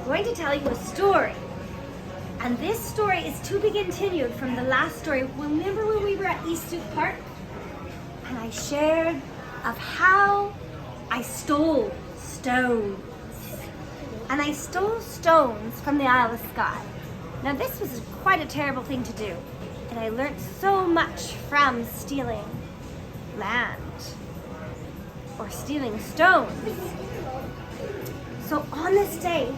going to tell you a story. And this story is to be continued from the last story. Remember when we were at Eastwood Park? And I shared of how I stole stones. And I stole stones from the Isle of Skye. Now this was quite a terrible thing to do. And I learned so much from stealing land or stealing stones. So on this day,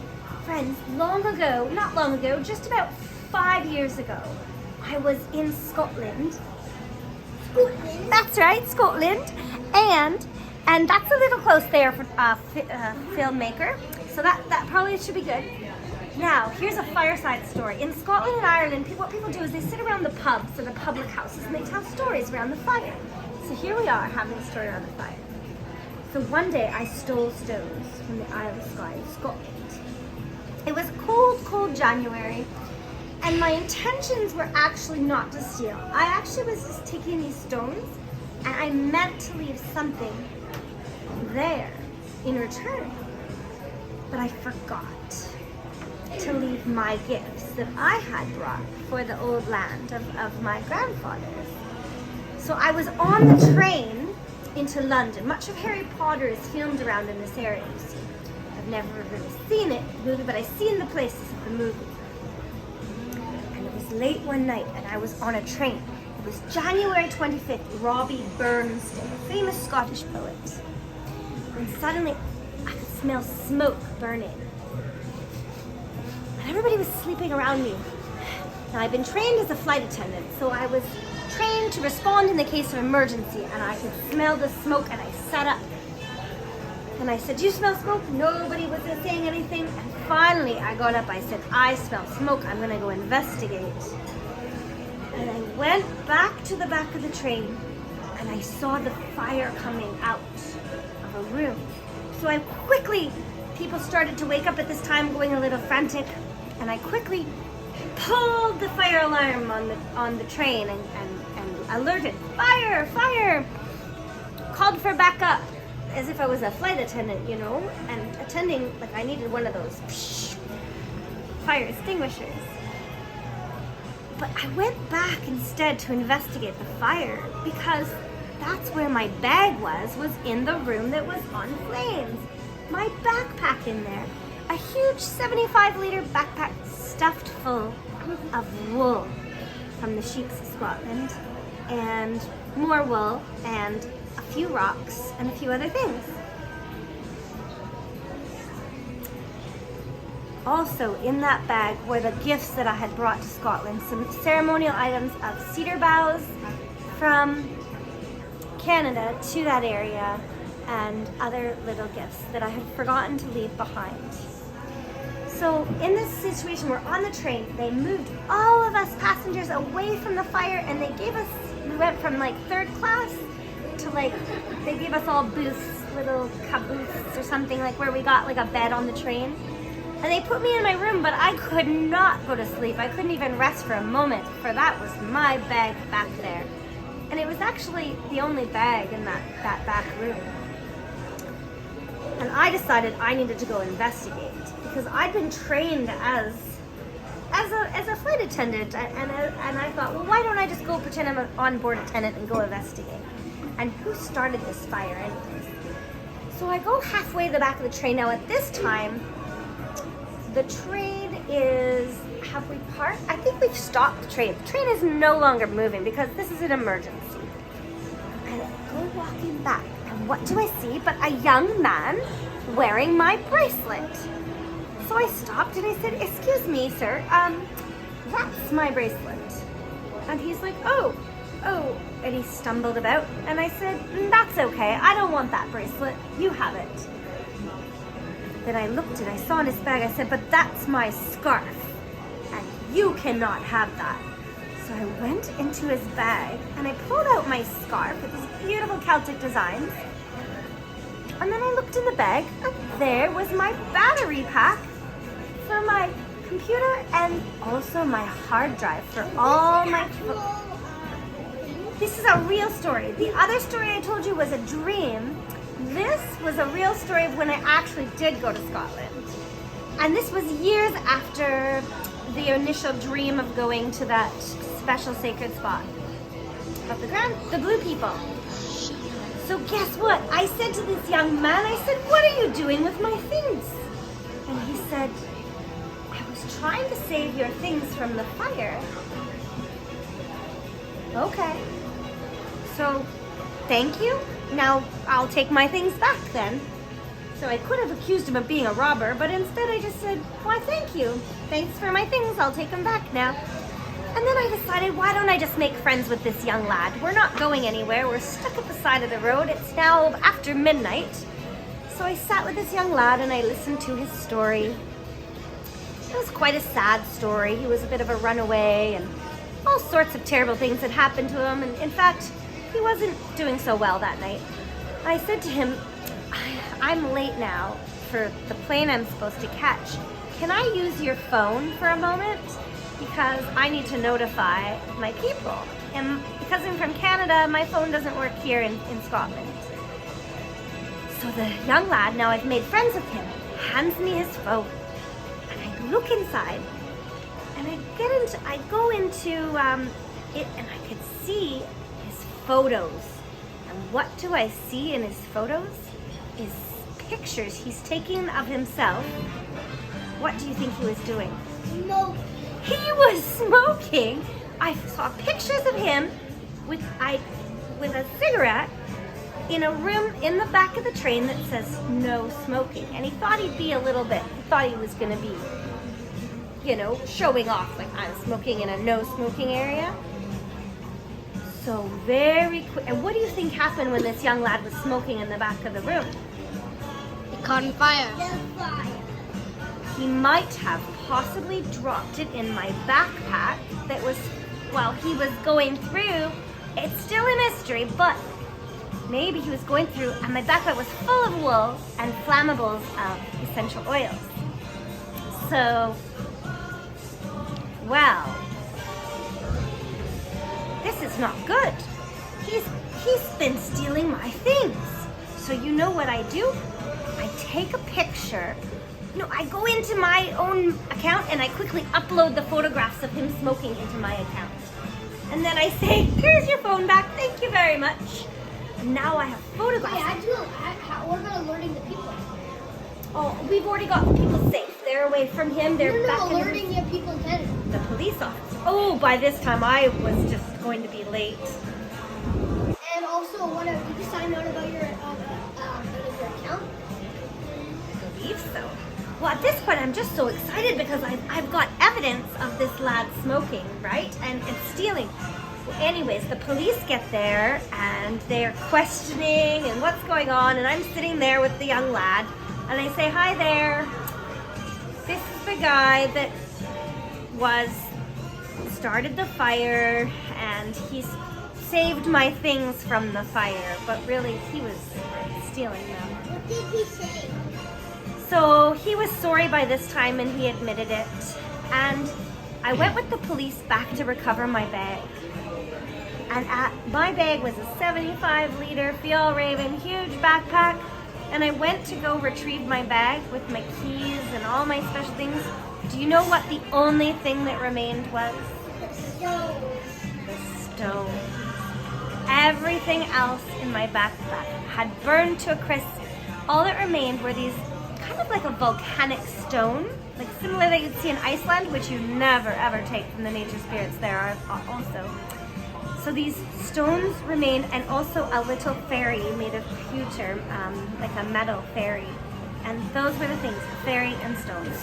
friends, not long ago, just about 5 years ago, I was in Scotland. That's right, Scotland. And that's a little close there for a filmmaker. So that probably should be good. Now, here's a fireside story. In Scotland and Ireland, what people do is they sit around the pubs or the public houses and they tell stories around the fire. So here we are having a story around the fire. So one day I stole stones from the Isle of Skye, Scotland. It was cold January, and my intentions were actually not to steal. I actually was just taking these stones, and I meant to leave something there in return. But I forgot to leave my gifts that I had brought for the old land of my grandfather's. So I was on the train into London. Much of Harry Potter is filmed around in this area, you see. I've never really seen it, the movie, but I've seen the places of the movie. And it was late one night and I was on a train. It was January 25th, Robbie Burns Day, famous Scottish poet. And suddenly I could smell smoke burning. And everybody was sleeping around me. Now I've been trained as a flight attendant, so I was trained to respond in the case of emergency, and I could smell the smoke and I sat up. And I said, "Do you smell smoke?" Nobody was saying anything. And finally I got up, I said, "I smell smoke, I'm gonna go investigate." And I went back to the back of the train and I saw the fire coming out of a room. So people started to wake up at this time, going a little frantic, and I quickly pulled the fire alarm on the train and alerted, "Fire! Called for backup," as if I was a flight attendant, and attending, like I needed one of those fire extinguishers. But I went back instead to investigate the fire because that's where my bag was in the room that was on flames. My backpack in there, a huge 75-liter backpack stuffed full of wool from the sheep of Scotland, and more wool, and a few rocks, and a few other things. Also in that bag were the gifts that I had brought to Scotland, some ceremonial items of cedar boughs from Canada to that area, and other little gifts that I had forgotten to leave behind. So in this situation, we're on the train. They moved all of us passengers away from the fire, and we went from like third class to they gave us all booths, little cabooses or something, like where we got like a bed on the train. And they put me in my room, but I could not go to sleep. I couldn't even rest for a moment, for that was my bag back there. And it was actually the only bag in that back room. And I decided I needed to go investigate, because I'd been trained as a flight attendant, and I thought, well, why don't I just go pretend I'm an onboard attendant and go investigate? And who started this fire anyways? So I go halfway to the back of the train. Now at this time, the train have we parked? I think we've stopped the train. The train is no longer moving because this is an emergency. And I go walking back, and what do I see but a young man wearing my bracelet. So I stopped and I said, "Excuse me, sir, that's my bracelet." And he's like, oh, and he stumbled about, and I said, "That's okay, I don't want that bracelet, you have it." Then I looked and I saw in his bag, I said, "But that's my scarf, and you cannot have that." So I went into his bag and I pulled out my scarf with these beautiful Celtic designs. And then I looked in the bag, and there was my battery pack for my computer and also my hard drive for all my... This is a real story. The other story I told you was a dream. This was a real story of when I actually did go to Scotland. And this was years after the initial dream of going to that special sacred spot of the blue people. So guess what? I said to this young man, I said, what are you doing with my things? And he said, I was trying to save your things from the fire. Okay. So, thank you. Now I'll take my things back then. So I could have accused him of being a robber, but instead I just said, why thank you. Thanks for my things, I'll take them back now. And then I decided, why don't I just make friends with this young lad? We're not going anywhere, we're stuck at the side of the road. It's now after midnight. So I sat with this young lad and I listened to his story. It was quite a sad story. He was a bit of a runaway and all sorts of terrible things had happened to him. And in fact, he wasn't doing so well that night. I said to him, I'm late now for the plane I'm supposed to catch. Can I use your phone for a moment? Because I need to notify my people. And because I'm from Canada, my phone doesn't work here in Scotland. So the young lad, now I've made friends with him, hands me his phone. And I look inside and I go into it and I could see his photos. And what do I see in his photos? Is pictures he's taking of himself. What do you think he was doing? Smoking. He was smoking. I saw pictures of him with a cigarette in a room in the back of the train that says no smoking. And he thought he thought he was gonna be, showing off like I'm smoking in a no smoking area. So very quick. And what do you think happened when this young lad was smoking in the back of the room? It caught on fire. He might have possibly dropped it in my backpack that was, while he was going through, it's still a mystery, but maybe he was going through and my backpack was full of wool and flammables of essential oils. So, well, this is not good. He's been stealing my things. So you know what I do? I take a picture. No, I go into my own account and I quickly upload the photographs of him smoking into my account. And then I say, here's your phone back, thank you very much. And now I have photographs. What about alerting the people? Oh, we've already got the people safe. They're away from him. They're back alerting the people in Canada. The police officer. Oh, by this time I was just going to be late. And also, did you sign out about your account? I believe so. Well, at this point, I'm just so excited because I've got evidence of this lad smoking, right? And stealing. Well, anyways, the police get there and they're questioning and what's going on. And I'm sitting there with the young lad and I say, hi there. This is the guy that started the fire and he's saved my things from the fire. But really, he was stealing them. What did he say? So he was sorry by this time and he admitted it. And I went with the police back to recover my bag. And my bag was a 75-liter Fjallraven huge backpack. And I went to go retrieve my bag with my keys and all my special things. Do you know what the only thing that remained was? The stove. The stove. Everything else in my backpack had burned to a crisp. All that remained were these kind of like a volcanic stone, like similar that you'd see in Iceland, which you never ever take from the nature spirits there are also. So these stones remained, and also a little fairy made of pewter, like a metal fairy. And those were the things, fairy and stones.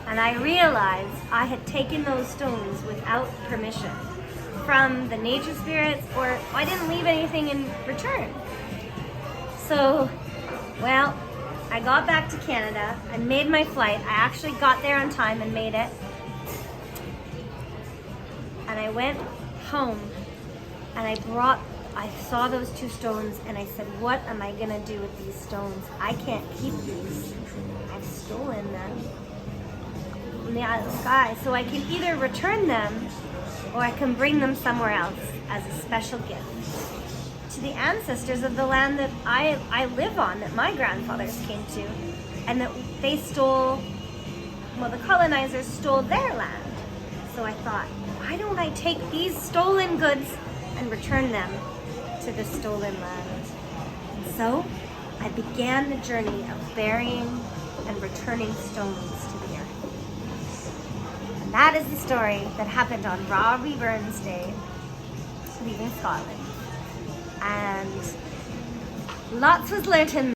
And I realized I had taken those stones without permission from the nature spirits, or I didn't leave anything in return. So, well, I got back to Canada and made my flight. I actually got there on time and made it. And I went home and I saw those two stones and I said, what am I gonna do with these stones? I can't keep these. I've stolen them from the Isle of Skye. So I can either return them or I can bring them somewhere else as a special gift to the ancestors of the land that I live on, that my grandfathers came to. and they stole, well, the colonizers stole their land. So I thought, why don't I take these stolen goods and return them to the stolen land? And so I began the journey of burying and returning stones to the earth. And that is the story that happened on Robbie Burns Day, leaving Scotland. And lots was learnt in